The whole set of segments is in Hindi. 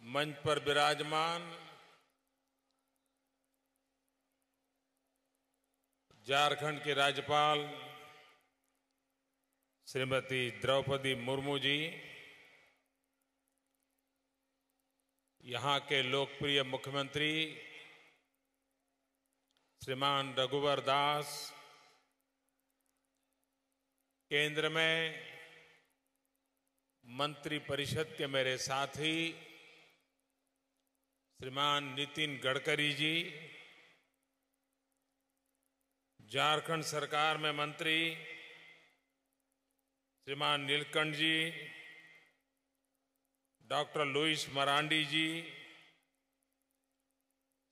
मंच पर विराजमान झारखंड की राज्यपाल श्रीमती द्रौपदी मुर्मू जी, यहाँ के लोकप्रिय मुख्यमंत्री श्रीमान रघुवर दास, केंद्र में मंत्रिपरिषद के मेरे साथी श्रीमान नितिन गडकरी जी, झारखंड सरकार में मंत्री श्रीमान नीलकंठ जी, डॉक्टर लुइस मरांडी जी,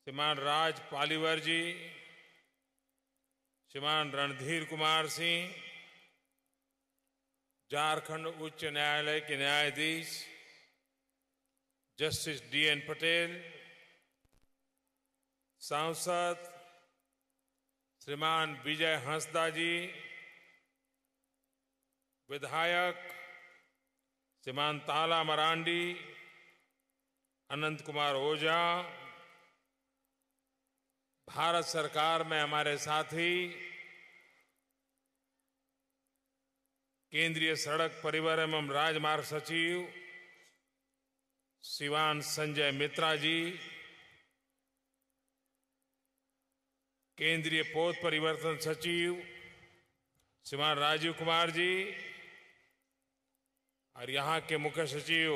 श्रीमान राज पालीवर जी, श्रीमान रणधीर कुमार सिंह, झारखंड उच्च न्यायालय के न्यायाधीश जस्टिस D.N. पटेल, सांसद श्रीमान विजय हंसदा जी, विधायक श्रीमान ताला मरांडी, अनंत कुमार ओझा, भारत सरकार में हमारे साथी केंद्रीय सड़क परिवहन एवं राजमार्ग सचिव श्रीमान संजय मित्रा जी, केंद्रीय पोत परिवर्तन सचिव श्रीमान राजीव कुमार जी और यहाँ के मुख्य सचिव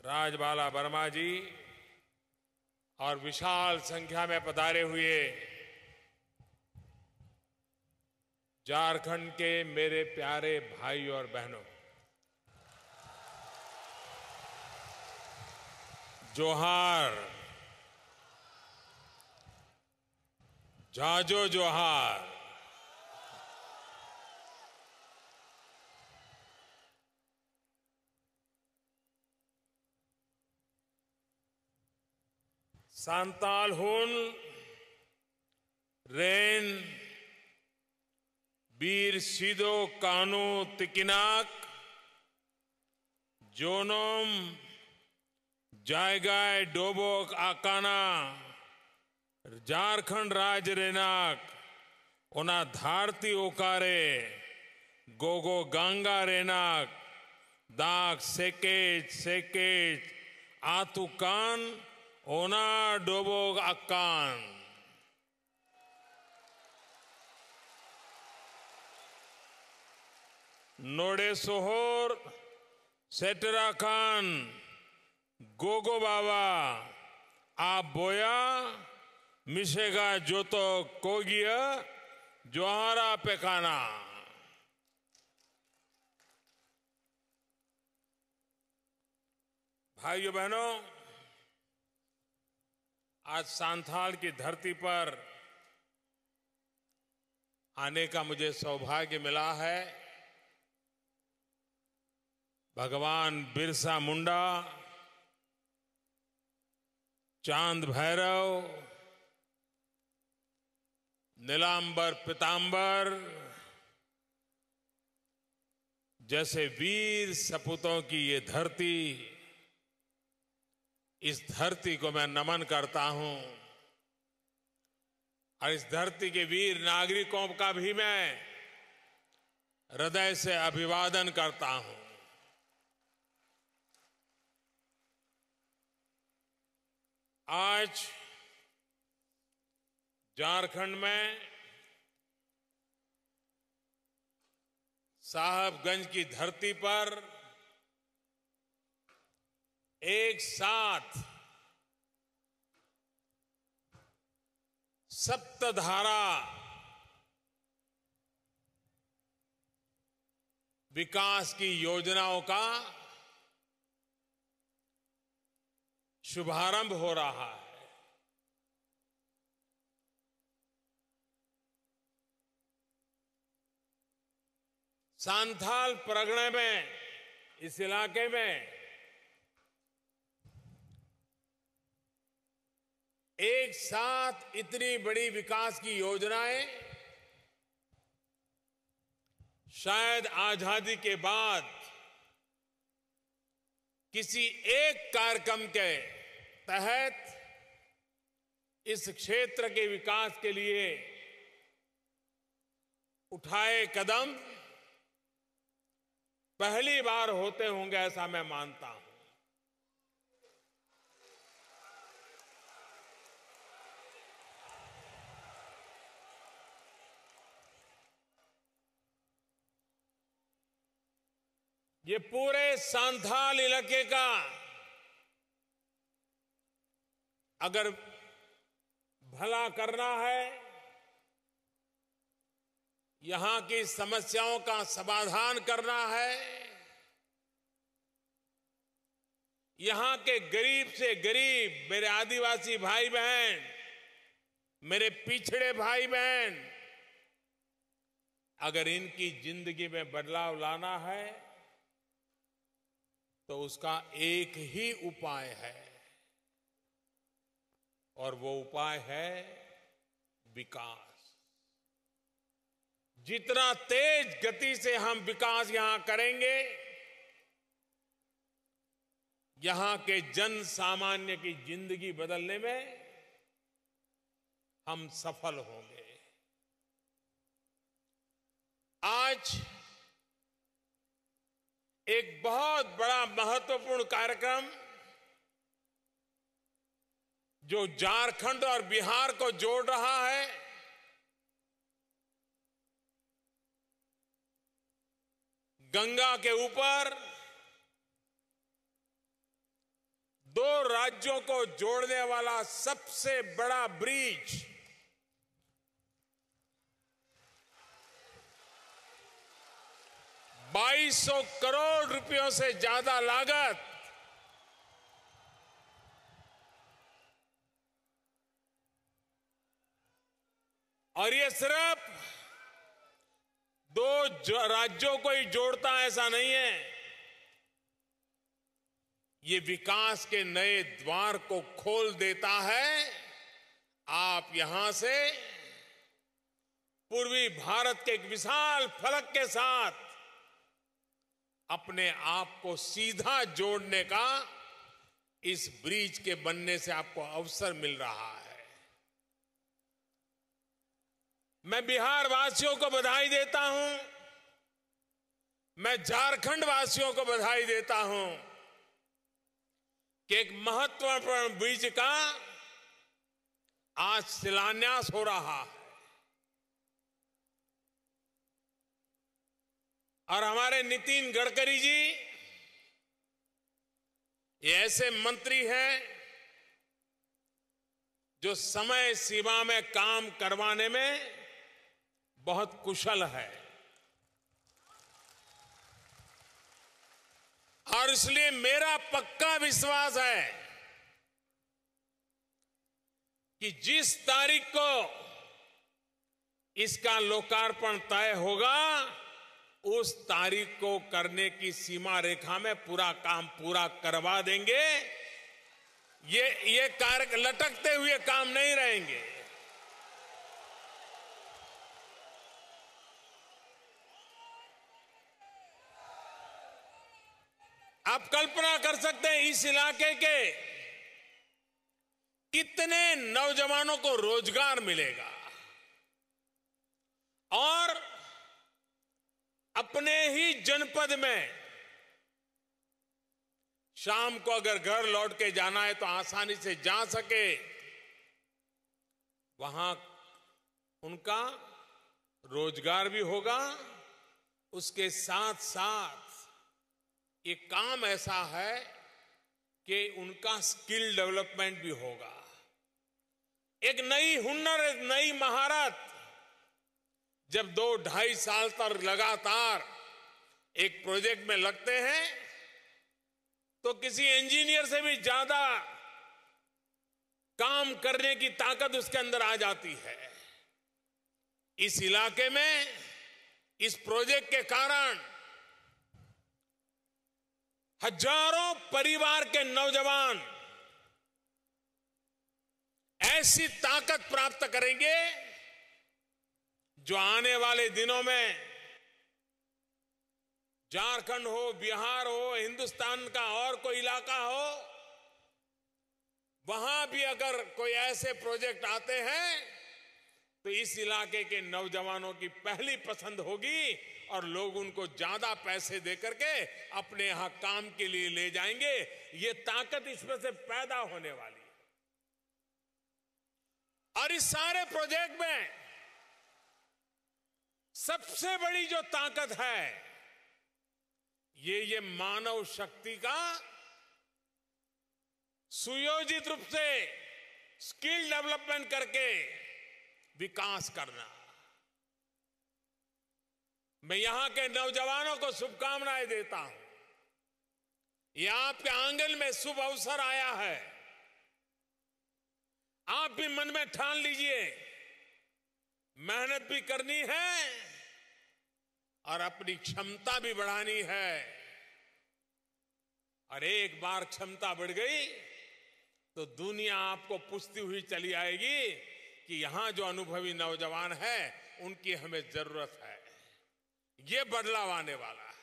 राजबाला वर्मा जी और विशाल संख्या में पधारे हुए झारखंड के मेरे प्यारे भाई और बहनों, जोहार, जाजो जोहार। सांताल हुन रेन बीर सिदो कानू तिकिनाक जोनोम जायगाय डोबोक आकाना झारखंड राज्य रेनाक ओना धारती ओकारे गोगो गंगा रेनाक दाक सेकेज सेकेज आतुकान ओना डोबोक आकान। नोडे सोहोर सेटरा खान गोगो बाबा आ बोया मिशेगा जोतो कोगिया जोहारा पेकाना। भाइयों बहनों, आज सांथाल की धरती पर आने का मुझे सौभाग्य मिला है। भगवान बिरसा मुंडा, चांद भैरव, नीलांबर पीतांबर जैसे वीर सपूतों की ये धरती, इस धरती को मैं नमन करता हूं और इस धरती के वीर नागरिकों का भी मैं हृदय से अभिवादन करता हूं। आज झारखंड में साहबगंज की धरती पर एक साथ सप्तधारा विकास की योजनाओं का शुभारंभ हो रहा है। सांथाल परगणे में, इस इलाके में एक साथ इतनी बड़ी विकास की योजनाएं शायद आजादी के बाद किसी एक कार्यक्रम के तहत इस क्षेत्र के विकास के लिए उठाए कदम पहली बार होते होंगे, ऐसा मैं मानता हूं। ये पूरे सांथाल इलाके का अगर भला करना है, यहां की समस्याओं का समाधान करना है, यहां के गरीब से गरीब मेरे आदिवासी भाई बहन, मेरे पिछड़े भाई बहन, अगर इनकी जिंदगी में बदलाव लाना है तो उसका एक ही उपाय है, और वो उपाय है विकास। जितना तेज गति से हम विकास यहां करेंगे, यहां के जन सामान्य की जिंदगी बदलने में हम सफल होंगे। आज एक बहुत बड़ा महत्वपूर्ण कार्यक्रम जो झारखंड और बिहार को जोड़ रहा है, गंगा के ऊपर दो राज्यों को जोड़ने वाला सबसे बड़ा ब्रिज, 2200 करोड़ रुपयों से ज्यादा लागत, और ये सिर्फ दो राज्यों को ही जोड़ता है ऐसा नहीं है, ये विकास के नए द्वार को खोल देता है। आप यहां से पूर्वी भारत के एक विशाल फलक के साथ अपने आप को सीधा जोड़ने का इस ब्रिज के बनने से आपको अवसर मिल रहा है। मैं बिहार वासियों को बधाई देता हूं, मैं झारखंड वासियों को बधाई देता हूं कि एक महत्वपूर्ण ब्रिज का आज शिलान्यास हो रहा है। और हमारे नितिन गडकरी जी ये ऐसे मंत्री हैं जो समय सीमा में काम करवाने में बहुत कुशल है, और इसलिए मेरा पक्का विश्वास है कि जिस तारीख को इसका लोकार्पण तय होगा, उस तारीख को करने की सीमा रेखा में पूरा काम पूरा करवा देंगे। ये कार्य लटकते हुए काम नहीं रहेंगे। आप कल्पना कर सकते हैं इस इलाके के कितने नौजवानों को रोजगार मिलेगा, और अपने ही जनपद में शाम को अगर घर लौट के जाना है तो आसानी से जा सके, वहां उनका रोजगार भी होगा। उसके साथ साथ ये काम ऐसा है कि उनका स्किल डेवलपमेंट भी होगा। एक नई हुनर, एक नई महारत जब 2-2.5 साल तक लगातार एक प्रोजेक्ट में लगते हैं तो किसी इंजीनियर से भी ज्यादा काम करने की ताकत उसके अंदर आ जाती है। इस इलाके में इस प्रोजेक्ट के कारण हजारों परिवार के नौजवान ऐसी ताकत प्राप्त करेंगे जो आने वाले दिनों में झारखंड हो, बिहार हो, हिंदुस्तान का और कोई इलाका हो, वहां भी अगर कोई ऐसे प्रोजेक्ट आते हैं तो इस इलाके के नौजवानों की पहली पसंद होगी और लोग उनको ज्यादा पैसे देकर के अपने यहां काम के लिए ले जाएंगे। ये ताकत इसमें से पैदा होने वाली है। और इस सारे प्रोजेक्ट में सबसे बड़ी जो ताकत है ये मानव शक्ति का सुयोजित रूप से स्किल डेवलपमेंट करके विकास करना। मैं यहां के नौजवानों को शुभकामनाएं देता हूं। ये आपके आंगन में शुभ अवसर आया है। आप भी मन में ठान लीजिए, मेहनत भी करनी है और अपनी क्षमता भी बढ़ानी है। और एक बार क्षमता बढ़ गई तो दुनिया आपको पूछती हुई चली आएगी कि यहां जो अनुभवी नौजवान है उनकी हमें जरूरत है। ये बदलाव आने वाला है।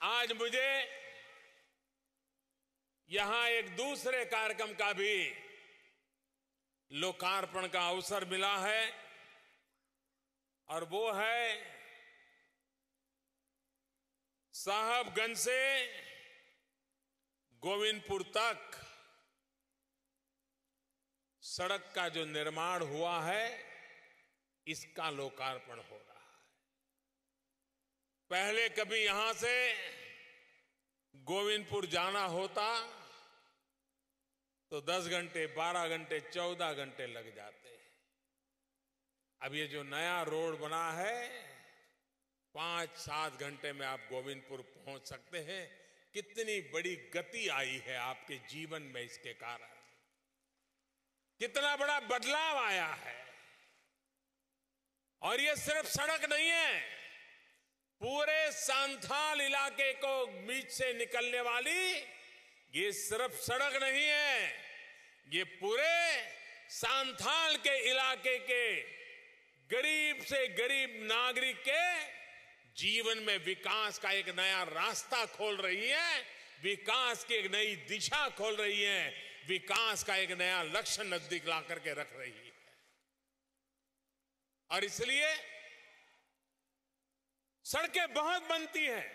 आज मुझे यहां एक दूसरे कार्यक्रम का भी लोकार्पण का अवसर मिला है और वो है साहबगंज से गोविंदपुर तक सड़क का जो निर्माण हुआ है इसका लोकार्पण हो रहा है। पहले कभी यहां से गोविंदपुर जाना होता तो 10 घंटे, 12 घंटे, 14 घंटे लग जाते। अब ये जो नया रोड बना है 5-7 घंटे में आप गोविंदपुर पहुंच सकते हैं। कितनी बड़ी गति आई है आपके जीवन में इसके कारण, कितना बड़ा बदलाव आया है। और ये सिर्फ सड़क नहीं है, पूरे सांथाल इलाके को बीच से निकलने वाली ये सिर्फ सड़क नहीं है, ये पूरे सांथाल के इलाके के गरीब से गरीब नागरिक के जीवन में विकास का एक नया रास्ता खोल रही है, विकास की एक नई दिशा खोल रही है, विकास का एक नया लक्ष्य नजदीक ला करके रख रही है। और इसलिए सड़कें बहुत बनती हैं,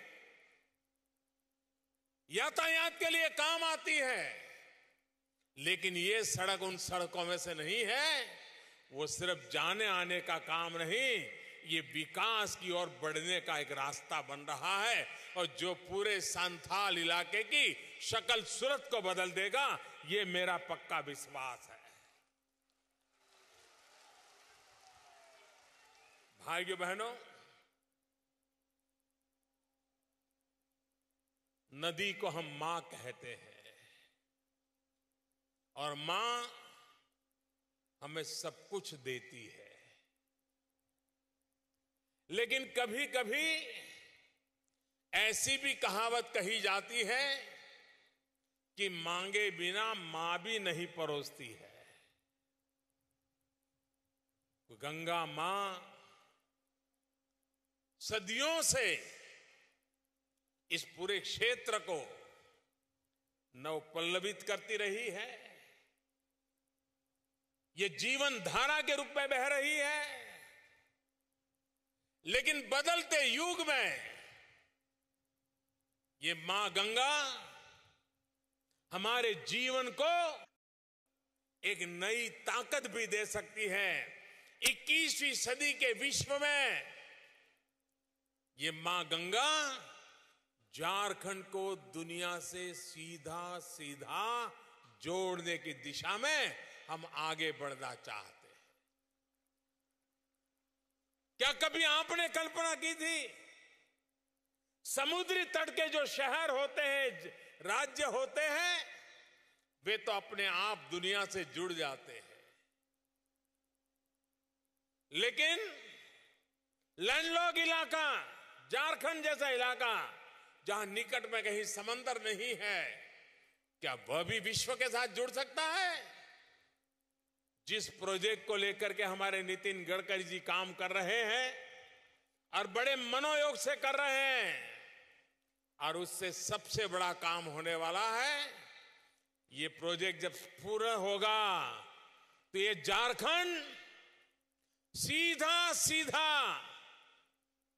यातायात के लिए काम आती है, लेकिन ये सड़क उन सड़कों में से नहीं है। वो सिर्फ जाने आने का काम नहीं, ये विकास की ओर बढ़ने का एक रास्ता बन रहा है और जो पूरे सांथाल इलाके की शक्ल सूरत को बदल देगा, ये मेरा पक्का विश्वास है। भाइयों बहनों, नदी को हम मां कहते हैं और मां हमें सब कुछ देती है, लेकिन कभी कभी ऐसी भी कहावत कही जाती है कि मांगे बिना मां भी नहीं परोसती है। गंगा मां सदियों से इस पूरे क्षेत्र को नवपल्लवित करती रही है, ये जीवन धारा के रूप में बह रही है। लेकिन बदलते युग में ये मां गंगा हमारे जीवन को एक नई ताकत भी दे सकती है। 21वीं सदी के विश्व में ये मां गंगा झारखंड को दुनिया से सीधा सीधा जोड़ने की दिशा में हम आगे बढ़ना चाहते हैं। क्या कभी आपने कल्पना की थी समुद्री तट के जो शहर होते हैं, राज्य होते हैं, वे तो अपने आप दुनिया से जुड़ जाते हैं, लेकिन लैंडलॉक इलाका झारखंड जैसा इलाका जहां निकट में कहीं समंदर नहीं है, क्या वह भी विश्व के साथ जुड़ सकता है? जिस प्रोजेक्ट को लेकर के हमारे नितिन गडकरी जी काम कर रहे हैं, और बड़े मनोयोग से कर रहे हैं। और उससे सबसे बड़ा काम होने वाला है, ये प्रोजेक्ट जब पूरा होगा तो ये झारखंड सीधा सीधा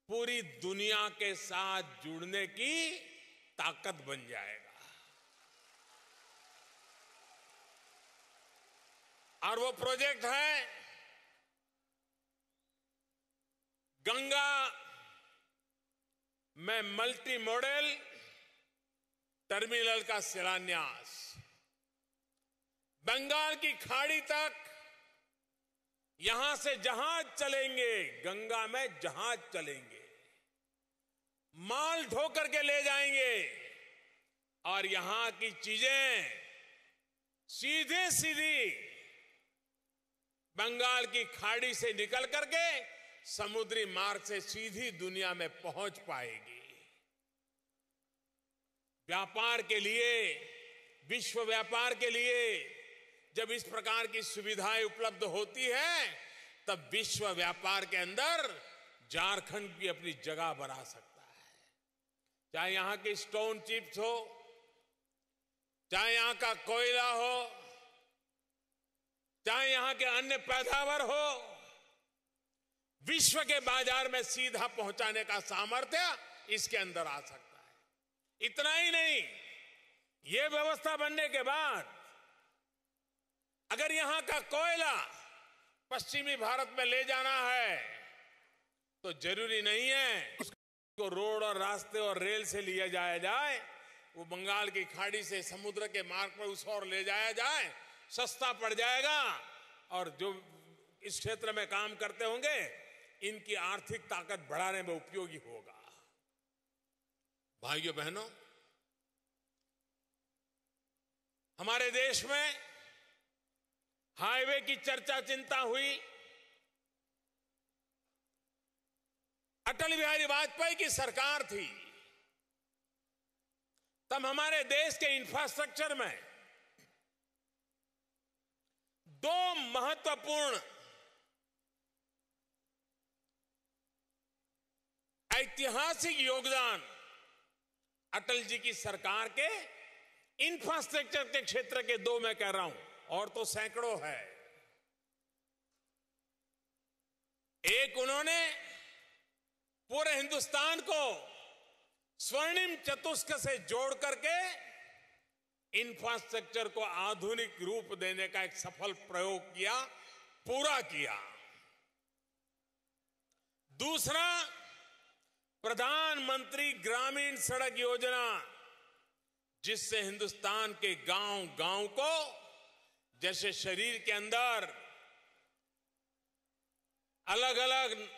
पूरी दुनिया के साथ जुड़ने की ताकत बन जाएगा। और वो प्रोजेक्ट है गंगा में मल्टी मॉडल टर्मिनल का शिलान्यास। बंगाल की खाड़ी तक यहां से जहाज चलेंगे, गंगा में जहाज चलेंगे, माल ढो करके ले जाएंगे और यहां की चीजें सीधे सीधी बंगाल की खाड़ी से निकल करके समुद्री मार्ग से सीधी दुनिया में पहुंच पाएगी। व्यापार के लिए, विश्व व्यापार के लिए जब इस प्रकार की सुविधाएं उपलब्ध होती है, तब विश्व व्यापार के अंदर झारखंड भी अपनी जगह बना सकता है। चाहे यहां के स्टोन चिप्स हो, चाहे यहां का कोयला हो, चाहे यहां के अन्य पैदावार हो, विश्व के बाजार में सीधा पहुंचाने का सामर्थ्य इसके अंदर आ सकता है। इतना ही नहीं, यह व्यवस्था बनने के बाद अगर यहां का कोयला पश्चिमी भारत में ले जाना है तो जरूरी नहीं है उसको रोड और रास्ते और रेल से लिया जाया जाए, वो बंगाल की खाड़ी से समुद्र के मार्ग पर उस ओर ले जाया जाए, सस्ता पड़ जाएगा और जो इस क्षेत्र में काम करते होंगे इनकी आर्थिक ताकत बढ़ाने में उपयोगी होगा। भाइयों बहनों, हमारे देश में हाईवे की चर्चा चिंता हुई। अटल बिहारी वाजपेयी की सरकार थी, तब हमारे देश के इंफ्रास्ट्रक्चर में दो महत्वपूर्ण ऐतिहासिक योगदान अटल जी की सरकार के इंफ्रास्ट्रक्चर के क्षेत्र के दो मैं कह रहा हूं, और तो सैकड़ों है। एक, उन्होंने पूरे हिंदुस्तान को स्वर्णिम चतुष्क से जोड़ करके इंफ्रास्ट्रक्चर को आधुनिक रूप देने का एक सफल प्रयोग किया, पूरा किया। दूसरा, प्रधानमंत्री ग्रामीण सड़क योजना, जिससे हिंदुस्तान के गांव गांव को, जैसे शरीर के अंदर अलग अलग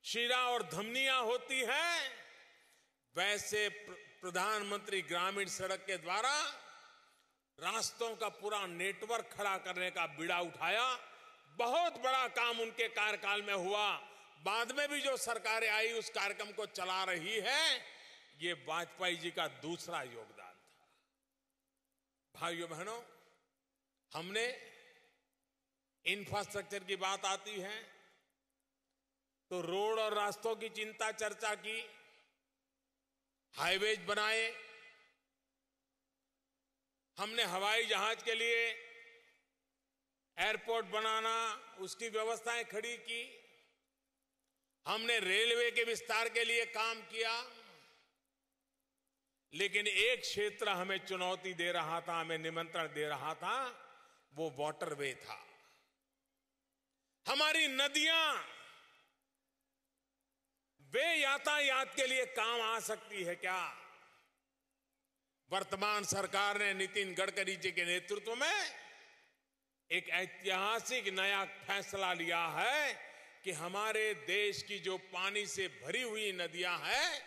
शिरा और धमनियां होती हैं, वैसे प्रधानमंत्री ग्रामीण सड़क के द्वारा रास्तों का पूरा नेटवर्क खड़ा करने का बीड़ा उठाया। बहुत बड़ा काम उनके कार्यकाल में हुआ। बाद में भी जो सरकारें आई उस कार्यक्रम को चला रही है, ये वाजपेयी जी का दूसरा योगदान था। भाइयों बहनों, हमने इंफ्रास्ट्रक्चर की बात आती है तो रोड और रास्तों की चिंता चर्चा की, हाईवेज बनाए, हमने हवाई जहाज के लिए एयरपोर्ट बनाना, उसकी व्यवस्थाएं खड़ी की, हमने रेलवे के विस्तार के लिए काम किया। लेकिन एक क्षेत्र हमें चुनौती दे रहा था, हमें निमंत्रण दे रहा था, वो वाटरवे था। हमारी नदियां वे यातायात के लिए काम आ सकती है क्या? वर्तमान सरकार ने नितिन गडकरी जी के नेतृत्व में एक ऐतिहासिक नया फैसला लिया है कि हमारे देश की जो पानी से भरी हुई नदियां हैं,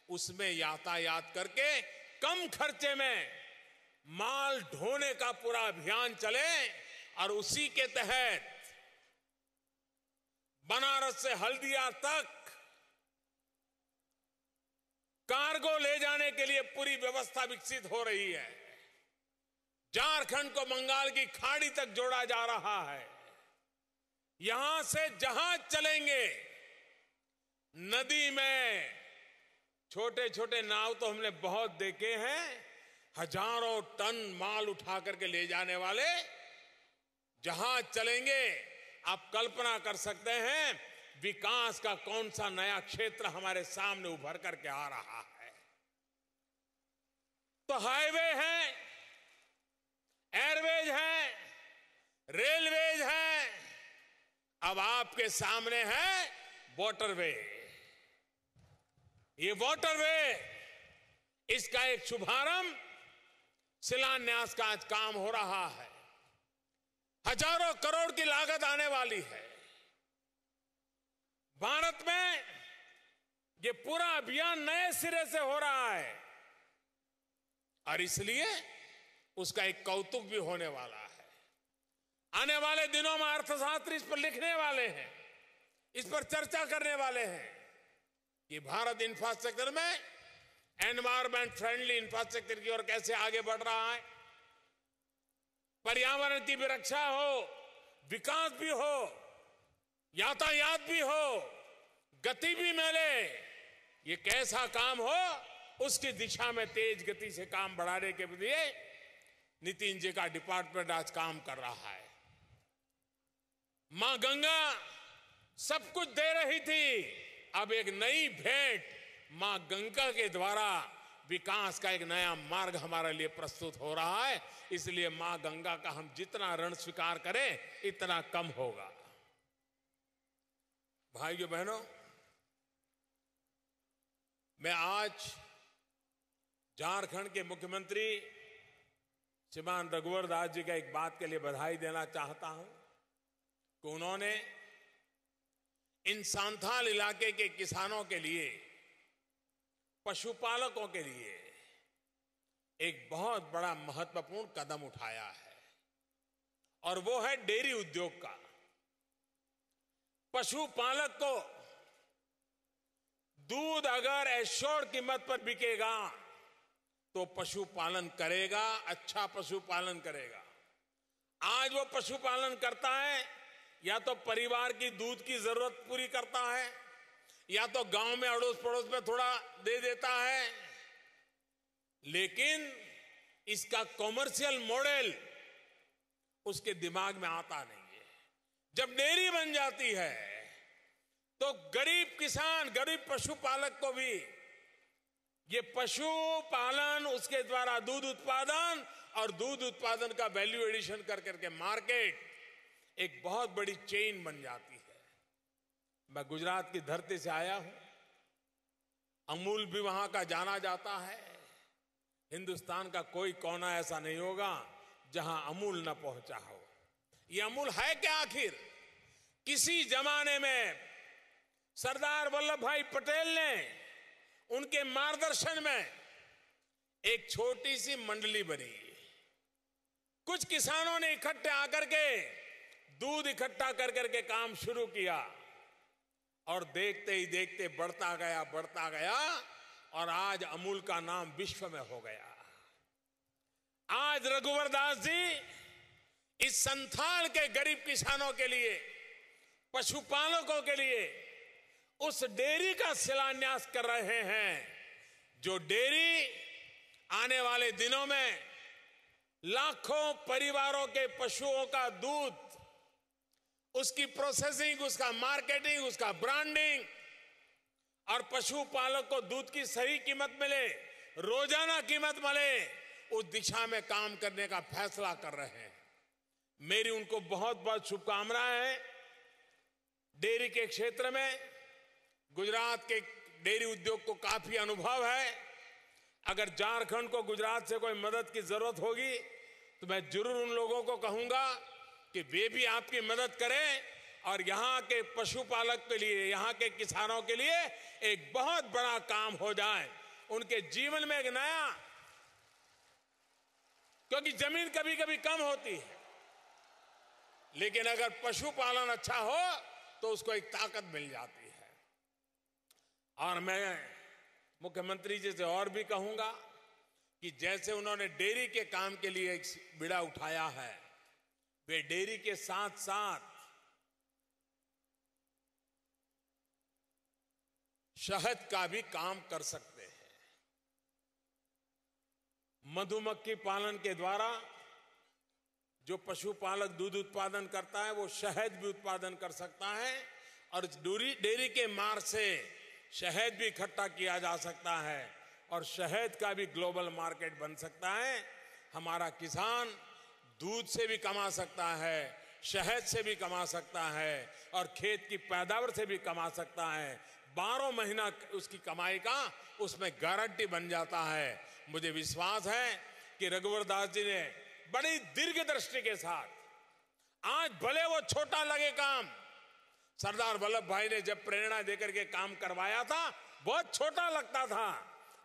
उसमें यातायात करके कम खर्चे में माल ढोने का पूरा अभियान चले। और उसी के तहत बनारस से हल्दिया तक कार्गो ले जाने के लिए पूरी व्यवस्था विकसित हो रही है। झारखंड को बंगाल की खाड़ी तक जोड़ा जा रहा है। यहां से जहाज चलेंगे, नदी में छोटे छोटे नाव तो हमने बहुत देखे हैं, हजारों टन माल उठा करके ले जाने वाले जहाज चलेंगे। आप कल्पना कर सकते हैं विकास का कौन सा नया क्षेत्र हमारे सामने उभर करके आ रहा है। तो हाईवे है, एयरवेज है, रेलवेज है, अब आपके सामने है वाटरवे। ये वाटरवे, इसका एक शुभारंभ, शिलान्यास का आज काम हो रहा है। हजारों करोड़ की लागत आने वाली है। भारत में ये पूरा अभियान नए सिरे से हो रहा है और इसलिए उसका एक कौतुक भी होने वाला है। आने वाले दिनों में अर्थशास्त्री इस पर लिखने वाले हैं, इस पर चर्चा करने वाले हैं कि भारत इंफ्रास्ट्रक्चर में एनवायरमेंट फ्रेंडली इंफ्रास्ट्रक्चर की ओर कैसे आगे बढ़ रहा है। पर्यावरण की भी रक्षा हो, विकास भी हो, यातायात भी हो, गति भी मिले। ये कैसा काम हो, उसकी दिशा में तेज गति से काम बढ़ाने के लिए नितिन जी का डिपार्टमेंट आज काम कर रहा है। मां गंगा सब कुछ दे रही थी, अब एक नई भेंट मां गंगा के द्वारा विकास का एक नया मार्ग हमारे लिए प्रस्तुत हो रहा है। इसलिए मां गंगा का हम जितना ऋण स्वीकार करें इतना कम होगा। भाइयों बहनों, मैं आज झारखंड के मुख्यमंत्री श्रीमान रघुवर दास जी का एक बात के लिए बधाई देना चाहता हूं कि उन्होंने इन सांथाल इलाके के किसानों के लिए, पशुपालकों के लिए एक बहुत बड़ा महत्वपूर्ण कदम उठाया है और वो है डेयरी उद्योग का। पशुपालक को दूध अगर एश्योर्ड कीमत पर बिकेगा तो पशुपालन करेगा, अच्छा पशुपालन करेगा। आज वो पशुपालन करता है या तो परिवार की दूध की जरूरत पूरी करता है या तो गांव में अड़ोस पड़ोस में थोड़ा दे देता है, लेकिन इसका कॉमर्शियल मॉडल उसके दिमाग में आता नहीं है। जब डेयरी बन जाती है तो गरीब किसान, गरीब पशुपालक को भी ये पशुपालन, उसके द्वारा दूध उत्पादन और दूध उत्पादन का वैल्यू एडिशन कर करके मार्केट, एक बहुत बड़ी चेन बन जाती है। मैं गुजरात की धरती से आया हूं, अमूल भी वहां का जाना जाता है। हिंदुस्तान का कोई कोना ऐसा नहीं होगा जहां अमूल न पहुंचा हो। ये अमूल है क्या आखिर? किसी जमाने में सरदार वल्लभ भाई पटेल ने उनके मार्गदर्शन में एक छोटी सी मंडली बनी। कुछ किसानों ने इकट्ठे आकर के दूध इकट्ठा कर करके काम शुरू किया और देखते ही देखते बढ़ता गया और आज अमूल का नाम विश्व में हो गया। आज रघुवर दास जी इस संथाल के गरीब किसानों के लिए, पशुपालकों के लिए उस डेयरी का शिलान्यास कर रहे हैं जो डेयरी आने वाले दिनों में लाखों परिवारों के पशुओं का दूध, उसकी प्रोसेसिंग, उसका मार्केटिंग, उसका ब्रांडिंग और पशुपालक को दूध की सही कीमत मिले, रोजाना कीमत मिले, उस दिशा में काम करने का फैसला कर रहे हैं। मेरी उनको बहुत बहुत शुभकामनाएं हैं। डेयरी के क्षेत्र में गुजरात के डेयरी उद्योग को काफी अनुभव है। अगर झारखंड को गुजरात से कोई मदद की जरूरत होगी तो मैं जरूर उन लोगों को कहूंगा कि वे भी आपकी मदद करें और यहां के पशुपालक के लिए, यहां के किसानों के लिए एक बहुत बड़ा काम हो जाए, उनके जीवन में एक नया, क्योंकि जमीन कभी कभी कम होती है, लेकिन अगर पशुपालन अच्छा हो तो उसको एक ताकत मिल जाती है। और मैं मुख्यमंत्री जी से और भी कहूंगा कि जैसे उन्होंने डेयरी के काम के लिए एक बीड़ा उठाया है, वे डेयरी के साथ साथ शहद का भी काम कर सकते हैं। मधुमक्खी पालन के द्वारा जो पशुपालक दूध उत्पादन करता है वो शहद भी उत्पादन कर सकता है और डेयरी के मार्ग से शहद भी इकट्ठा किया जा सकता है और शहद का भी ग्लोबल मार्केट बन सकता है। हमारा किसान दूध से भी कमा सकता है, शहद से भी कमा सकता है और खेत की पैदावार से भी कमा सकता है। 12 महीना उसकी कमाई का उसमें गारंटी बन जाता है। मुझे विश्वास है कि रघुवर दास जी ने बड़ी दीर्घ दृष्टि के साथ, आज भले वो छोटा लगे काम, सरदार वल्लभ भाई ने जब प्रेरणा देकर के काम करवाया था बहुत छोटा लगता था,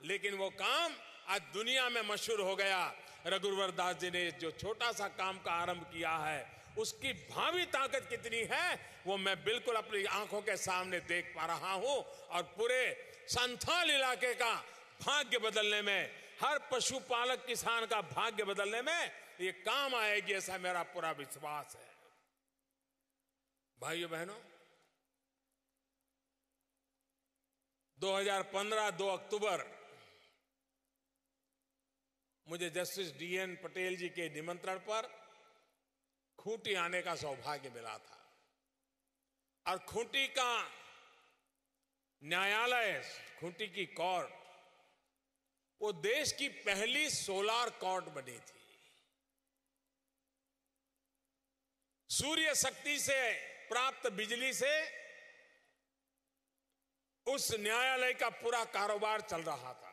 लेकिन वो काम आज दुनिया में मशहूर हो गया। रघुवर दास जी ने जो छोटा सा काम का आरंभ किया है उसकी भावी ताकत कितनी है वो मैं बिल्कुल अपनी आंखों के सामने देख पा रहा हूं और पूरे संथाल इलाके का भाग्य बदलने में, हर पशुपालक किसान का भाग्य बदलने में ये काम आएगी, ऐसा मेरा पूरा विश्वास है। भाइयों बहनों, 2015 2 अक्टूबर मुझे जस्टिस DN पटेल जी के निमंत्रण पर खूंटी आने का सौभाग्य मिला था और खूंटी का न्यायालय, खूंटी की कोर्ट, वो देश की पहली सोलार कोर्ट बनी थी। सूर्य शक्ति से प्राप्त बिजली से उस न्यायालय का पूरा कारोबार चल रहा था।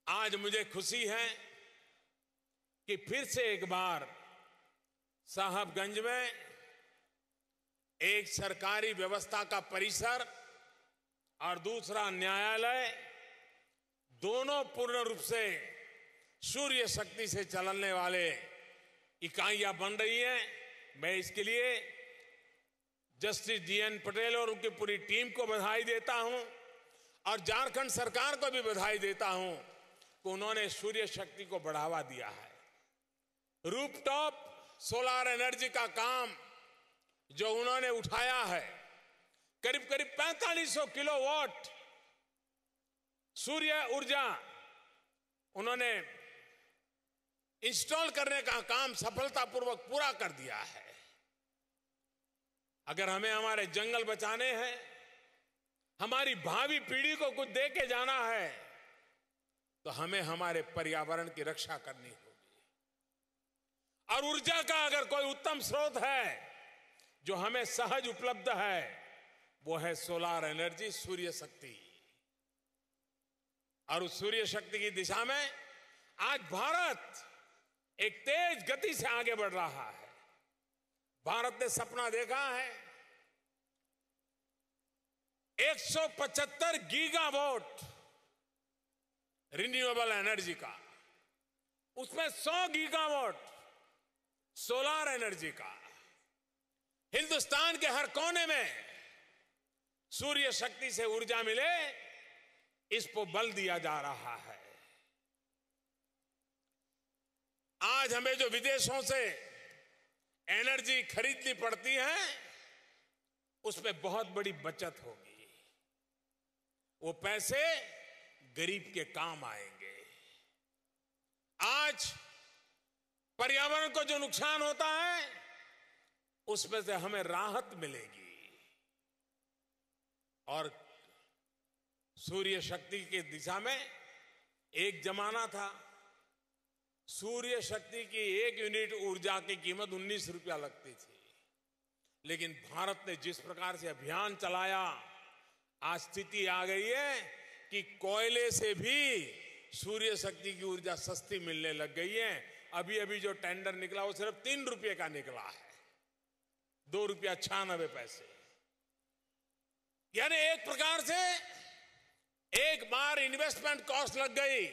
आज मुझे खुशी है कि फिर से एक बार साहबगंज में एक सरकारी व्यवस्था का परिसर और दूसरा न्यायालय, दोनों पूर्ण रूप से सूर्य शक्ति से चलने वाले इकाइयां बन रही हैं। मैं इसके लिए जस्टिस DN पटेल और उनकी पूरी टीम को बधाई देता हूं और झारखंड सरकार को भी बधाई देता हूं कि उन्होंने सूर्य शक्ति को बढ़ावा दिया है। रूफटॉप सोलर एनर्जी का काम जो उन्होंने उठाया है, करीब करीब 4500 किलोवाट सूर्य ऊर्जा उन्होंने इंस्टॉल करने का काम सफलतापूर्वक पूरा कर दिया है। अगर हमें हमारे जंगल बचाने हैं, हमारी भावी पीढ़ी को कुछ दे के जाना है, तो हमें हमारे पर्यावरण की रक्षा करनी होगी। और ऊर्जा का अगर कोई उत्तम स्रोत है जो हमें सहज उपलब्ध है, वो है सोलर एनर्जी, सूर्य शक्ति। और उस सूर्य शक्ति की दिशा में आज भारत एक तेज गति से आगे बढ़ रहा है। भारत ने सपना देखा है 175 गीगावाट रिन्यूएबल एनर्जी का, उसमें 100 गीगावाट सोलर एनर्जी का। हिंदुस्तान के हर कोने में सूर्य शक्ति से ऊर्जा मिले, इस पर बल दिया जा रहा है। आज हमें जो विदेशों से एनर्जी खरीदनी पड़ती है, उसमें बहुत बड़ी बचत होगी। वो पैसे गरीब के काम आएंगे। आज पर्यावरण को जो नुकसान होता है, उसमें से हमें राहत मिलेगी। और सूर्य शक्ति की दिशा में एक जमाना था, सूर्य शक्ति की 1 यूनिट ऊर्जा की कीमत 19 रुपया लगती थी। लेकिन भारत ने जिस प्रकार से अभियान चलाया, आज स्थिति आ गई है कि कोयले से भी सूर्य शक्ति की ऊर्जा सस्ती मिलने लग गई है। अभी अभी जो टेंडर निकला वो सिर्फ 3 रुपये का निकला है, 2 रुपया 96 पैसे। यानी एक प्रकार से एक बार इन्वेस्टमेंट कॉस्ट लग गई,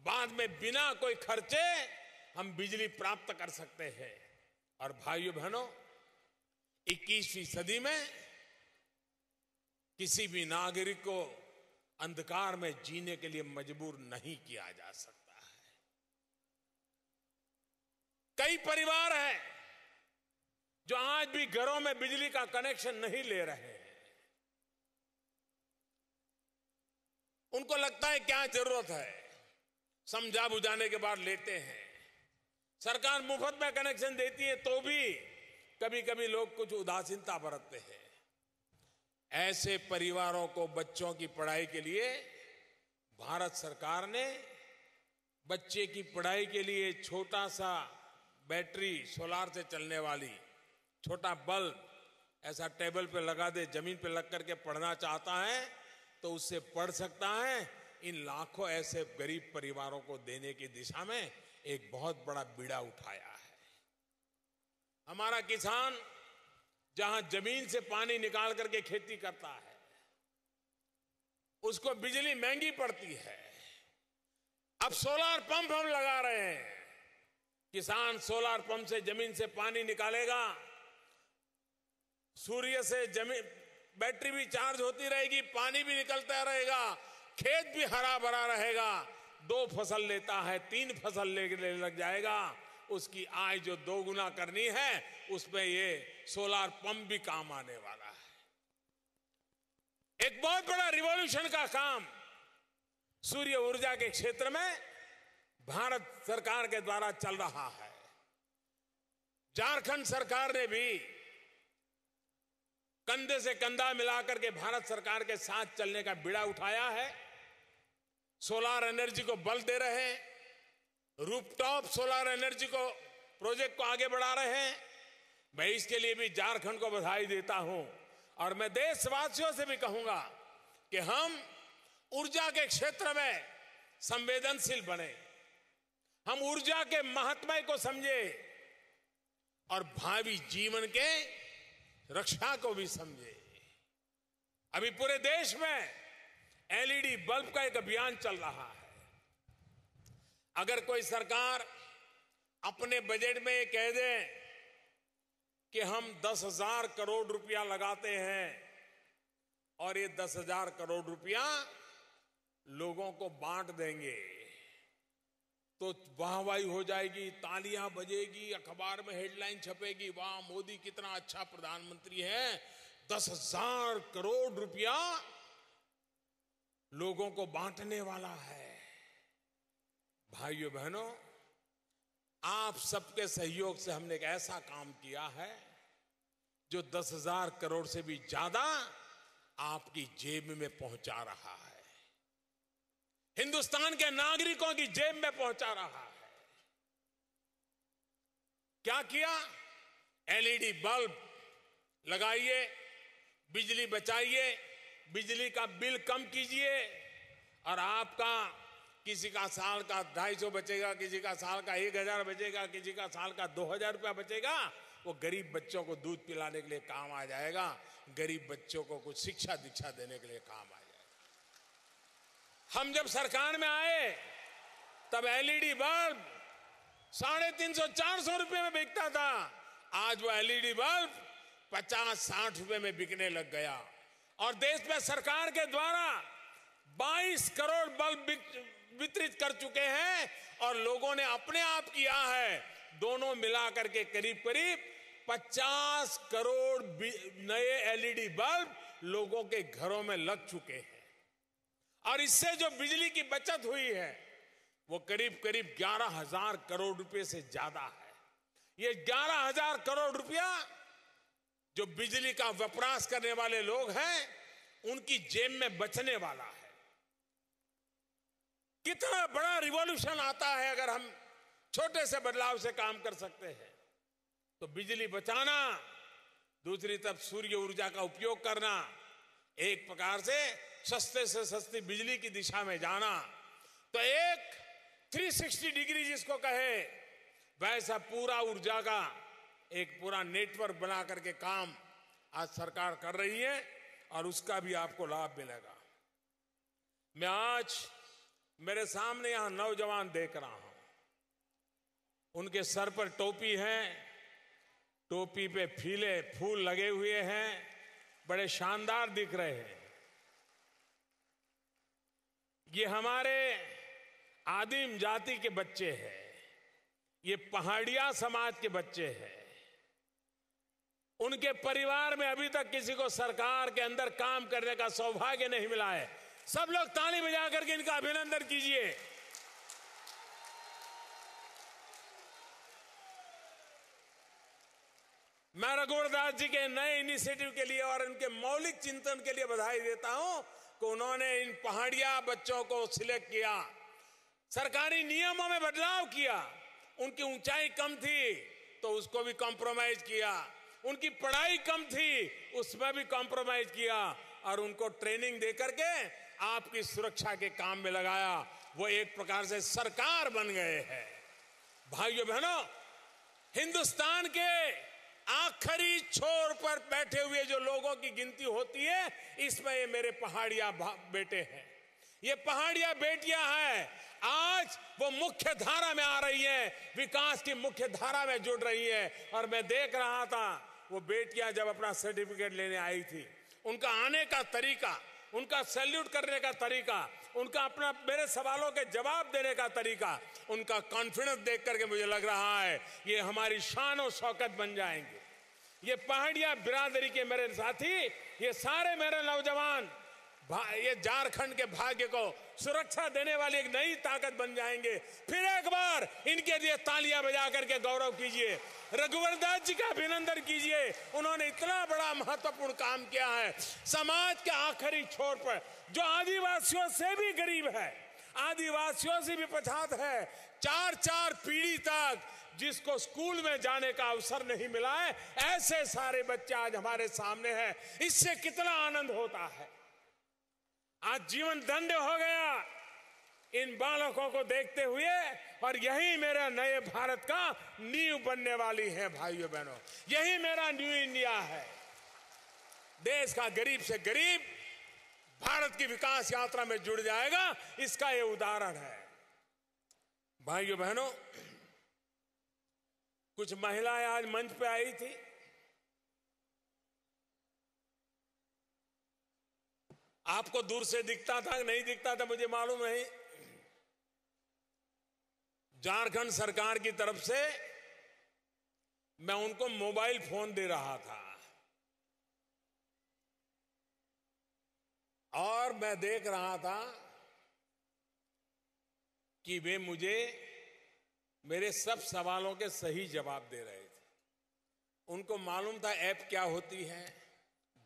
बाद में बिना कोई खर्चे हम बिजली प्राप्त कर सकते हैं। और भाइयों बहनों, 21वीं सदी में किसी भी नागरिक को अंधकार में जीने के लिए मजबूर नहीं किया जा सकता है। कई परिवार हैं जो आज भी घरों में बिजली का कनेक्शन नहीं ले रहे हैं। उनको लगता है क्या जरूरत है, समझा बुझाने के बाद लेते हैं। सरकार मुफ्त में कनेक्शन देती है तो भी कभी कभी लोग कुछ उदासीनता बरतते हैं। ऐसे परिवारों को बच्चों की पढ़ाई के लिए भारत सरकार ने बच्चे की पढ़ाई के लिए छोटा सा बैटरी, सोलार से चलने वाली छोटा बल्ब ऐसा टेबल पे लगा दे, जमीन पे लग करके पढ़ना चाहता है तो उससे पढ़ सकता है। इन लाखों ऐसे गरीब परिवारों को देने की दिशा में एक बहुत बड़ा बीड़ा उठाया है। हमारा किसान जहां जमीन से पानी निकाल करके खेती करता है, उसको बिजली महंगी पड़ती है। अब सोलार पंप हम लगा रहे हैं। किसान सोलार पंप से जमीन से पानी निकालेगा, सूर्य से जमीन बैटरी भी चार्ज होती रहेगी, पानी भी निकलता रहेगा, खेत भी हरा भरा रहेगा। 2 फसल लेता है, 3 फसल लेने लग जाएगा। उसकी आय जो 2 गुना करनी है, उसमें ये सोलार पंप भी काम आने वाला है। एक बहुत बड़ा रिवॉल्यूशन का काम सूर्य ऊर्जा के क्षेत्र में भारत सरकार के द्वारा चल रहा है। झारखंड सरकार ने भी कंधे से कंधा मिलाकर के भारत सरकार के साथ चलने का बीड़ा उठाया है। सोलार एनर्जी को बल दे रहे हैं, रूफटॉप सोलार एनर्जी को प्रोजेक्ट को आगे बढ़ा रहे हैं। मैं इसके लिए भी झारखंड को बधाई देता हूं और मैं देशवासियों से भी कहूंगा कि हम ऊर्जा के क्षेत्र में संवेदनशील बने, हम ऊर्जा के महत्व को समझे और भावी जीवन के रक्षा को भी समझे। अभी पूरे देश में एलईडी बल्ब का एक अभियान चल रहा है। अगर कोई सरकार अपने बजट में ये कह दे कि हम 10,000 करोड़ रुपया लगाते हैं और ये 10,000 करोड़ रुपया लोगों को बांट देंगे, तो वाहवाही हो जाएगी, तालियां बजेगी, अखबार में हेडलाइन छपेगी, वाह मोदी कितना अच्छा प्रधानमंत्री है, 10,000 करोड़ रुपया लोगों को बांटने वाला है। भाइयों बहनों, आप सबके सहयोग से हमने एक ऐसा काम किया है जो 10,000 करोड़ से भी ज्यादा आपकी जेब में पहुंचा रहा है, हिंदुस्तान के नागरिकों की जेब में पहुंचा रहा है। क्या किया? एलईडी बल्ब लगाइए, बिजली बचाइए, बिजली का बिल कम कीजिए और आपका किसी का साल का 250 बचेगा, किसी का साल का 1,000 बचेगा, किसी का साल का 2,000 रुपया बचेगा। वो गरीब बच्चों को दूध पिलाने के लिए काम आ जाएगा, गरीब बच्चों को कुछ शिक्षा दीक्षा देने के लिए काम आ जाएगा। हम जब सरकार में आए तब एलईडी बल्ब 350-400 रुपए में बिकता था। आज वो एलईडी बल्ब 50-60 रुपए में बिकने लग गया और देश में सरकार के द्वारा 22 करोड़ बल्ब वितरित कर चुके हैं और लोगों ने अपने आप किया है। दोनों मिलाकर के करीब करीब 50 करोड़ नए एलईडी बल्ब लोगों के घरों में लग चुके हैं और इससे जो बिजली की बचत हुई है वो करीब करीब 11,000 करोड़ रुपए से ज्यादा है। ये 11,000 करोड़ रुपया जो बिजली का वपराश करने वाले लोग हैं उनकी जेब में बचने वाला है। कितना बड़ा रिवॉल्यूशन आता है अगर हम छोटे से बदलाव से काम कर सकते हैं। तो बिजली बचाना, दूसरी तरफ सूर्य ऊर्जा का उपयोग करना, एक प्रकार से सस्ते से सस्ती बिजली की दिशा में जाना। तो एक 360 डिग्री जिसको कहे वैसा पूरा ऊर्जा का एक पूरा नेटवर्क बना करके काम आज सरकार कर रही है और उसका भी आपको लाभ मिलेगा। मैं आज मेरे सामने यहां नौजवान देख रहा हूं, उनके सर पर टोपी है, टोपी पे फीले फूल लगे हुए हैं, बड़े शानदार दिख रहे हैं। ये हमारे आदिम जाति के बच्चे हैं, ये पहाड़िया समाज के बच्चे हैं। उनके परिवार में अभी तक किसी को सरकार के अंदर काम करने का सौभाग्य नहीं मिला है, सब लोग ताली बजा करके इनका अभिनंदन कीजिए। मैं रघुवर दास जी के नए इनिशिएटिव के लिए और इनके मौलिक चिंतन के लिए बधाई देता हूं कि उन्होंने इन पहाड़िया बच्चों को सिलेक्ट किया, सरकारी नियमों में बदलाव किया। उनकी ऊंचाई कम थी तो उसको भी कॉम्प्रोमाइज किया, उनकी पढ़ाई कम थी उसमें भी कॉम्प्रोमाइज किया, और उनको ट्रेनिंग दे करके आपकी सुरक्षा के काम में लगाया। वो एक प्रकार से सरकार बन गए हैं। भाइयों बहनों, हिंदुस्तान के आखिरी छोर पर बैठे हुए जो लोगों की गिनती होती है, इसमें ये मेरे पहाड़िया बेटे हैं, ये पहाड़िया बेटियां हैं। आज वो मुख्य धारा में आ रही है, विकास की मुख्य धारा में जुड़ रही है। और मैं देख रहा था वो बेटियां जब अपना सर्टिफिकेट लेने आई थी, उनका आने का तरीका, उनका सैल्यूट करने का तरीका, उनका अपना मेरे सवालों के जवाब देने का तरीका, उनका कॉन्फिडेंस देख करके मुझे लग रहा है ये हमारी शान और शौकत बन जाएंगे। ये पहाड़िया बिरादरी के मेरे साथी, ये सारे मेरे नौजवान ये झारखंड के भाग्य को सुरक्षा देने वाली एक नई ताकत बन जाएंगे। फिर एक बार इनके लिए तालियां बजा करके गौरव कीजिए, रघुवर दास जी का अभिनंदन कीजिए। उन्होंने इतना बड़ा महत्वपूर्ण काम किया है। समाज के आखिरी छोर पर जो आदिवासियों से भी गरीब है, आदिवासियों से भी पछात है, 4-4 पीढ़ी तक जिसको स्कूल में जाने का अवसर नहीं मिला है, ऐसे सारे बच्चे आज हमारे सामने हैं। इससे कितना आनंद होता है। आज जीवन धन्य हो गया इन बालकों को देखते हुए, और यही मेरा नए भारत का नींव बनने वाली है। भाइयों बहनों, यही मेरा न्यू इंडिया है। देश का गरीब से गरीब भारत की विकास यात्रा में जुड़ जाएगा, इसका ये उदाहरण है। भाइयों बहनों, कुछ महिलाएं आज मंच पे आई थी। आपको दूर से दिखता था नहीं दिखता था मुझे मालूम नहीं। झारखंड सरकार की तरफ से मैं उनको मोबाइल फोन दे रहा था, और मैं देख रहा था कि वे मुझे मेरे सब सवालों के सही जवाब दे रहे थे। उनको मालूम था ऐप क्या होती है,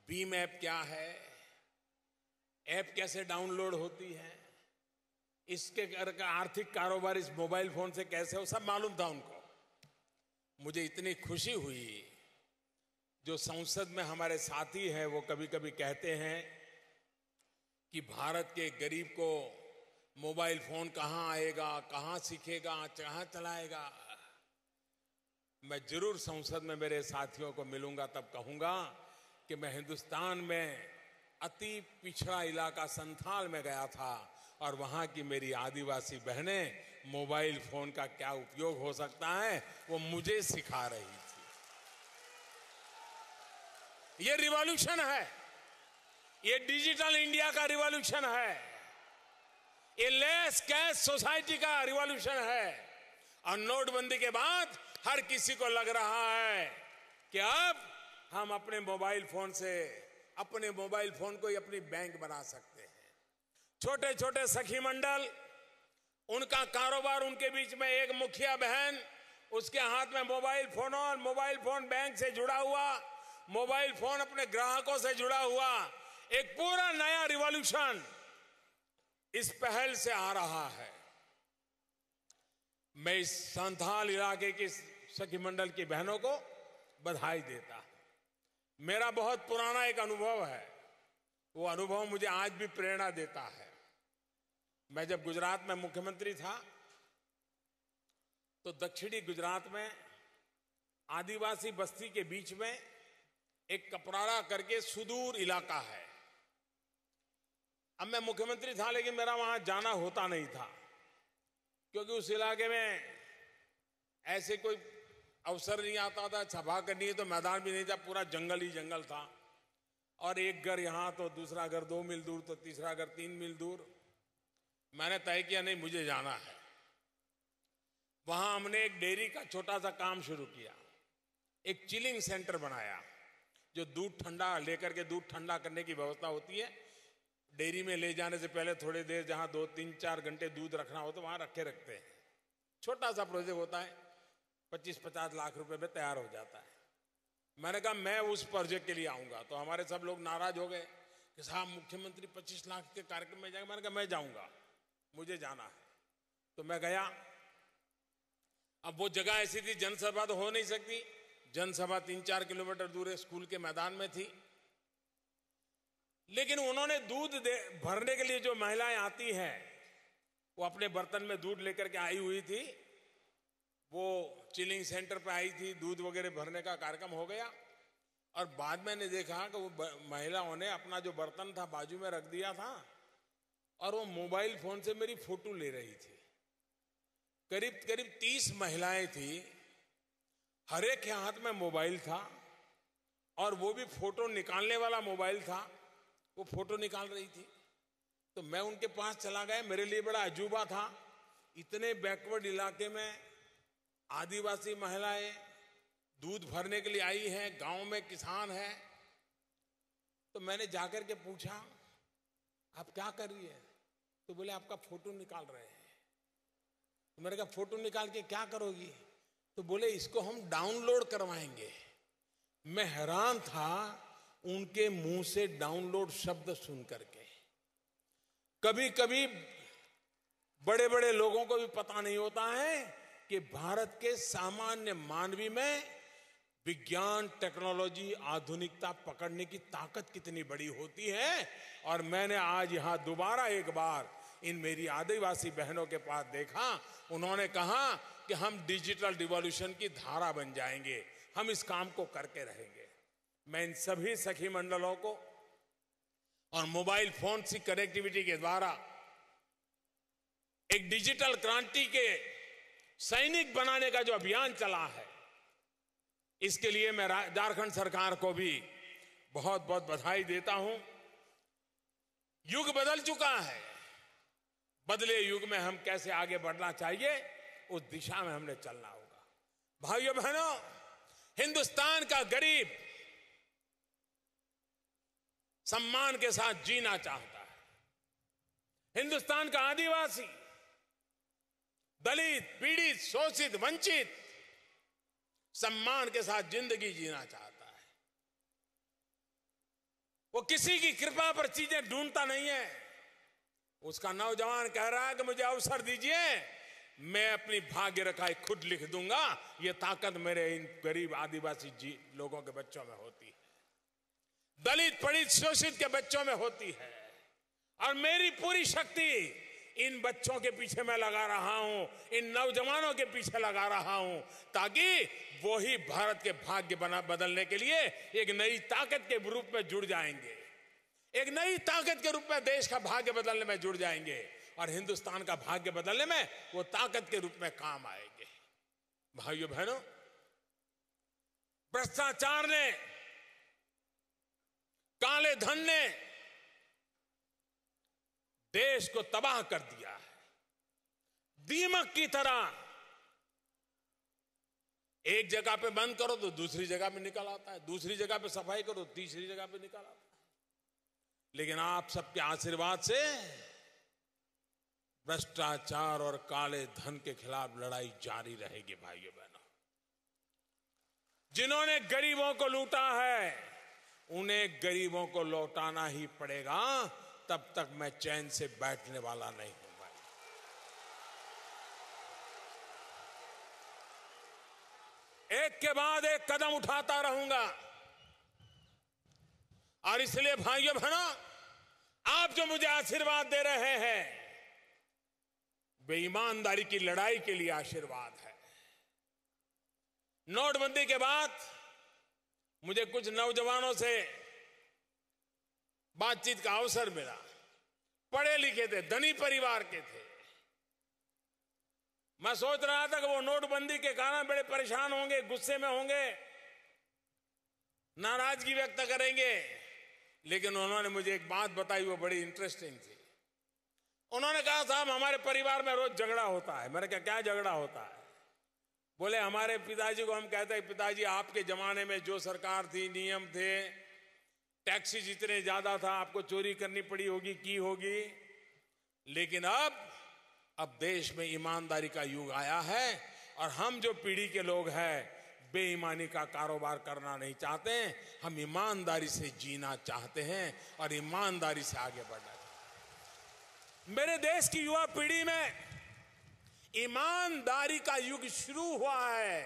भीम ऐप क्या है, ऐप कैसे डाउनलोड होती है, इसके आर्थिक कारोबार इस मोबाइल फोन से कैसे हो, सब मालूम था उनको। मुझे इतनी खुशी हुई। जो संसद में हमारे साथी हैं वो कभी कभी कहते हैं कि भारत के गरीब को मोबाइल फोन कहां आएगा, कहां सीखेगा, कहां चलाएगा। मैं जरूर संसद में मेरे साथियों को मिलूंगा, तब कहूंगा कि मैं हिंदुस्तान में अति पिछड़ा इलाका संथाल में गया था, और वहां की मेरी आदिवासी बहनें मोबाइल फोन का क्या उपयोग हो सकता है वो मुझे सिखा रही थी। ये रिवॉल्यूशन है, ये डिजिटल इंडिया का रिवॉल्यूशन है, ये लेस कैश सोसाइटी का रिवॉल्यूशन है। और नोटबंदी के बाद हर किसी को लग रहा है कि अब हम अपने मोबाइल फोन को ही अपनी बैंक बना सकते हैं। छोटे छोटे सखी मंडल, उनका कारोबार, उनके बीच में एक मुखिया बहन, उसके हाथ में मोबाइल फोन, और मोबाइल फोन बैंक से जुड़ा हुआ, मोबाइल फोन अपने ग्राहकों से जुड़ा हुआ, एक पूरा नया रिवॉल्यूशन इस पहल से आ रहा है। मैं इस संथाल इलाके की सखी मंडल की बहनों को बधाई देता हूं। मेरा बहुत पुराना एक अनुभव है, वो अनुभव मुझे आज भी प्रेरणा देता है। मैं जब गुजरात में मुख्यमंत्री था तो दक्षिणी गुजरात में आदिवासी बस्ती के बीच में एक कपराड़ा करके सुदूर इलाका है। अब मैं मुख्यमंत्री था लेकिन मेरा वहां जाना होता नहीं था, क्योंकि उस इलाके में ऐसे कोई अवसर नहीं आता था। सभा करनी है तो मैदान भी नहीं था, पूरा जंगल ही जंगल था, और एक घर यहां तो दूसरा घर 2 मील दूर तो तीसरा घर 3 मील दूर। मैंने तय किया नहीं, मुझे जाना है। वहां हमने एक डेयरी का छोटा सा काम शुरू किया, एक चिलिंग सेंटर बनाया, जो दूध ठंडा लेकर के दूध ठंडा करने की व्यवस्था होती है। डेयरी में ले जाने से पहले थोड़ी देर जहां 2-3-4 घंटे दूध रखना हो तो वहां रखते हैं। छोटा सा प्रोजेक्ट होता है, 25-50 लाख रुपए में तैयार हो जाता है। मैंने कहा मैं उस प्रोजेक्ट के लिए आऊंगा, तो हमारे सब लोग नाराज हो गए कि साहब मुख्यमंत्री 25 लाख के कार्यक्रम में जाएंगे। मैंने कहा मैं जाऊंगा, मुझे जाना है। तो मैं गया। अब वो जगह ऐसी थी, जनसभा तो हो नहीं सकती, जनसभा 3-4 किलोमीटर दूर स्कूल के मैदान में थी। लेकिन उन्होंने दूध भरने के लिए जो महिलाएं आती हैं, वो अपने बर्तन में दूध लेकर के आई हुई थी। वो चिलिंग सेंटर पे आई थी, दूध वगैरह भरने का कार्यक्रम हो गया। और बाद में मैंने देखा कि वो महिलाओं ने अपना जो बर्तन था बाजू में रख दिया था और वो मोबाइल फोन से मेरी फोटो ले रही थी। करीब करीब 30 महिलाएं थी, हर एक के हाथ में मोबाइल था और वो भी फोटो निकालने वाला मोबाइल था, वो फोटो निकाल रही थी। तो मैं उनके पास चला गया। मेरे लिए बड़ा अजूबा था, इतने बैकवर्ड इलाके में आदिवासी महिलाएं दूध भरने के लिए आई हैं, गांव में किसान है। तो मैंने जाकर के पूछा आप क्या कर रही है? तो बोले आपका फोटो निकाल रहे हैं। तो मैंने कहा फोटो निकाल के क्या करोगी? तो बोले इसको हम डाउनलोड करवाएंगे। मैं हैरान था उनके मुंह से डाउनलोड शब्द सुन करके। कभी कभी बड़े बड़े लोगों को भी पता नहीं होता है कि भारत के सामान्य मानवी में विज्ञान, टेक्नोलॉजी, आधुनिकता पकड़ने की ताकत कितनी बड़ी होती है। और मैंने आज यहां दोबारा एक बार इन मेरी आदिवासी बहनों के पास देखा, उन्होंने कहा कि हम डिजिटल रिवॉल्यूशन की धारा बन जाएंगे, हम इस काम को करके रहेंगे। मैं इन सभी सखी मंडलों को और मोबाइल फोन की कनेक्टिविटी के द्वारा एक डिजिटल क्रांति के सैनिक बनाने का जो अभियान चला है, इसके लिए मैं झारखंड सरकार को भी बहुत बहुत बधाई देता हूं। युग बदल चुका है, बदले युग में हम कैसे आगे बढ़ना चाहिए, उस दिशा में हमने चलना होगा। भाइयों बहनों, हिंदुस्तान का गरीब सम्मान के साथ जीना चाहता है। हिंदुस्तान का आदिवासी, दलित, पीड़ित, शोषित, वंचित सम्मान के साथ जिंदगी जीना चाहता है। वो किसी की कृपा पर चीजें ढूंढता नहीं है। उसका नौजवान कह रहा है कि मुझे अवसर दीजिए, मैं अपनी भाग्य रेखाएं खुद लिख दूंगा। ये ताकत मेरे इन गरीब आदिवासी लोगों के बच्चों में होती है, दलित, पीड़ित, शोषित के बच्चों में होती है। और मेरी पूरी शक्ति इन बच्चों के पीछे मैं लगा रहा हूं, इन नौजवानों के पीछे लगा रहा हूं, ताकि वो ही भारत के भाग्य बदलने के लिए एक नई ताकत के रूप में जुड़ जाएंगे, एक नई ताकत के रूप में देश का भाग्य बदलने में जुड़ जाएंगे और हिंदुस्तान का भाग्य बदलने में वो ताकत के रूप में काम आएंगे। भाइयों बहनों, भ्रष्टाचार ने, काले धन ने देश को तबाह कर दिया है। दीमक की तरह एक जगह पे बंद करो तो दूसरी जगह पे निकल आता है, दूसरी जगह पे सफाई करो तो तीसरी जगह पे निकल आता है। लेकिन आप सबके आशीर्वाद से भ्रष्टाचार और काले धन के खिलाफ लड़ाई जारी रहेगी। भाइयों बहनों, जिन्होंने गरीबों को लूटा है उन्हें गरीबों को लौटाना ही पड़ेगा, तब तक मैं चैन से बैठने वाला नहीं हूं। एक के बाद एक कदम उठाता रहूंगा। और इसलिए भाइयों बहनों, आप जो मुझे आशीर्वाद दे रहे हैं, बेईमानदारी की लड़ाई के लिए आशीर्वाद है। नोटबंदी के बाद मुझे कुछ नौजवानों से बातचीत का अवसर मिला। पढ़े लिखे थे, धनी परिवार के थे। मैं सोच रहा था कि वो नोटबंदी के कारण बड़े परेशान होंगे, गुस्से में होंगे, नाराजगी व्यक्त करेंगे। लेकिन उन्होंने मुझे एक बात बताई, वो बड़ी इंटरेस्टिंग थी। उन्होंने कहा साहब हमारे परिवार में रोज झगड़ा होता है। मैंने कहा क्या झगड़ा होता है? बोले हमारे पिताजी को हम कहते हैं पिताजी आपके जमाने में जो सरकार थी, नियम थे, टैक्सी जितने ज्यादा था आपको चोरी करनी पड़ी होगी, की होगी। लेकिन अब देश में ईमानदारी का युग आया है और हम जो पीढ़ी के लोग हैं बेईमानी का कारोबार करना नहीं चाहते हैं। हम ईमानदारी से जीना चाहते हैं और ईमानदारी से आगे बढ़ना चाहते हैं। मेरे देश की युवा पीढ़ी में ईमानदारी का युग शुरू हुआ है,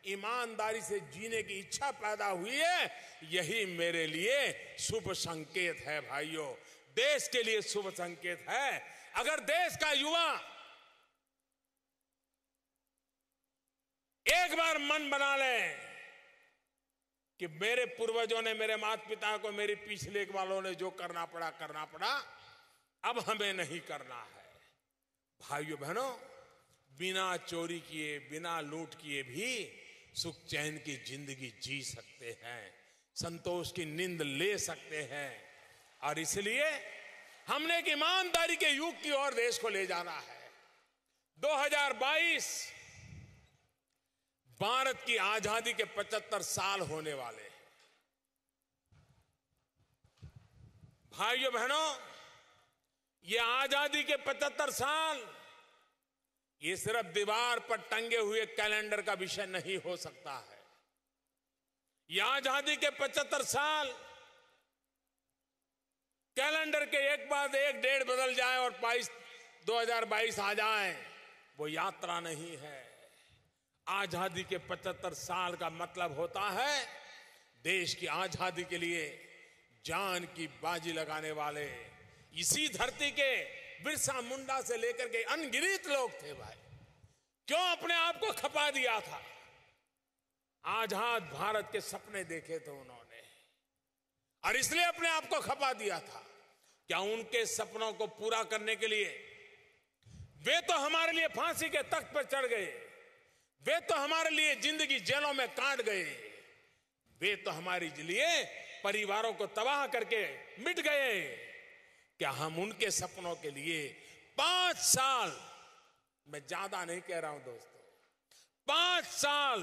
ईमानदारी से जीने की इच्छा पैदा हुई है। यही मेरे लिए शुभ संकेत है भाइयों, देश के लिए शुभ संकेत है। अगर देश का युवा एक बार मन बना ले कि मेरे पूर्वजों ने, मेरे माता पिता को, मेरे पिछले वालों ने जो करना पड़ा, अब हमें नहीं करना है। भाइयों बहनों, बिना चोरी किए, बिना लूट किए भी सुख चैन की जिंदगी जी सकते हैं, संतोष की नींद ले सकते हैं। और इसलिए हमने एक ईमानदारी के युग की ओर देश को ले जाना है। 2022 भारत की आजादी के 75 साल होने वाले हैं। भाइयों बहनों, ये आजादी के 75 साल ये सिर्फ दीवार पर टंगे हुए कैलेंडर का विषय नहीं हो सकता है। ये आजादी के 75 साल कैलेंडर के एक बाद एक डेट बदल जाए और 2022 आ जाए, वो यात्रा नहीं है। आजादी के 75 साल का मतलब होता है देश की आजादी के लिए जान की बाजी लगाने वाले इसी धरती के बिरसा मुंडा से लेकर के अनगिनत लोग थे भाई। क्यों अपने आप को खपा दिया था? आजाद भारत के सपने देखे थे उन्होंने और इसलिए अपने आप को खपा दिया था। क्या उनके सपनों को पूरा करने के लिए वे तो हमारे लिए फांसी के तख्त पर चढ़ गए, वे तो हमारे लिए जिंदगी जेलों में काट गए, वे तो हमारे लिए परिवारों को तबाह करके मिट गए। क्या हम उनके सपनों के लिए 5 साल, मैं ज्यादा नहीं कह रहा हूं दोस्तों, 5 साल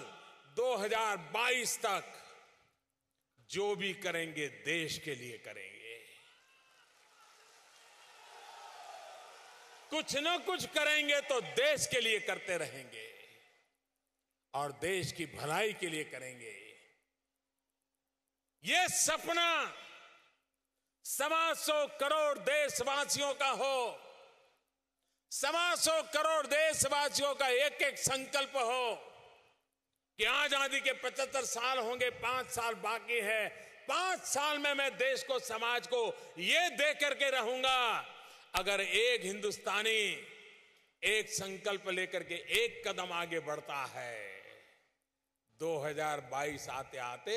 2022 तक जो भी करेंगे देश के लिए करेंगे, कुछ न कुछ करेंगे तो देश के लिए करते रहेंगे और देश की भलाई के लिए करेंगे। ये सपना 125 करोड़ देशवासियों का हो, 125 करोड़ देशवासियों का एक एक संकल्प हो कि आजादी के 75 साल होंगे, 5 साल बाकी है, 5 साल में मैं देश को, समाज को ये दे करके रहूंगा। अगर एक हिंदुस्तानी एक संकल्प लेकर के एक कदम आगे बढ़ता है, 2022 आते आते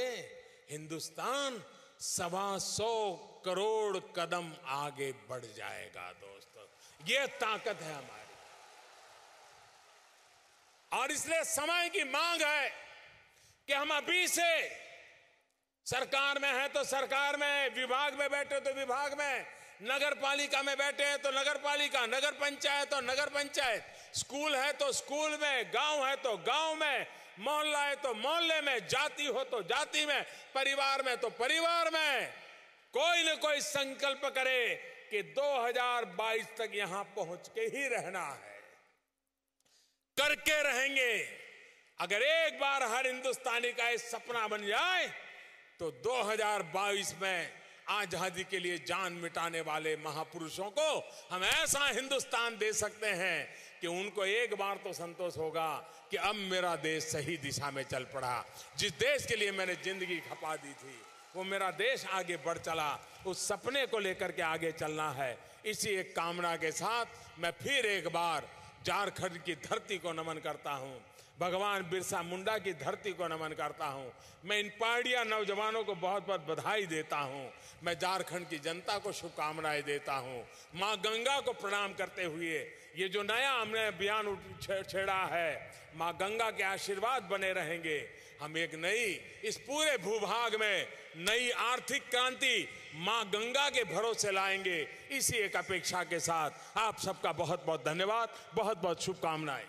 हिंदुस्तान 125 करोड़ कदम आगे बढ़ जाएगा दोस्तों। ये ताकत है हमारी और इसलिए समय की मांग है कि हम अभी से सरकार में है तो सरकार में, विभाग में बैठे तो विभाग में, नगर पालिका में बैठे हैं तो नगर पालिका, नगर पंचायत तो नगर पंचायत, स्कूल है तो स्कूल में, गांव है तो गांव में, मोहल्ला है तो मोहल्ले में, जाति हो तो जाति में, परिवार में तो परिवार में, कोई न कोई संकल्प करे कि 2022 तक यहां पहुंच के ही रहना है, करके रहेंगे। अगर एक बार हर हिंदुस्तानी का एक सपना बन जाए तो 2022 में आजादी के लिए जान मिटाने वाले महापुरुषों को हम ऐसा हिंदुस्तान दे सकते हैं कि उनको एक बार तो संतोष होगा कि अब मेरा देश सही दिशा में चल पड़ा। जिस देश के लिए मैंने जिंदगी खपा दी थी वो मेरा देश आगे बढ़ चला, उस सपने को लेकर के आगे चलना है। इसी एक कामना के साथ मैं फिर एक बार झारखंड की धरती को नमन करता हूं, भगवान बिरसा मुंडा की धरती को नमन करता हूं। मैं इन पहाड़िया नौजवानों को बहुत बहुत बधाई देता हूं। मैं झारखंड की जनता को शुभकामनाएं देता हूं। मां गंगा को प्रणाम करते हुए ये जो नया हमने अभियान छेड़ा है, मां गंगा के आशीर्वाद बने रहेंगे। हम एक नई, इस पूरे भूभाग में नई आर्थिक क्रांति मां गंगा के भरोसे लाएंगे। इसी एक अपेक्षा के साथ आप सबका बहुत बहुत धन्यवाद, बहुत बहुत शुभकामनाएं।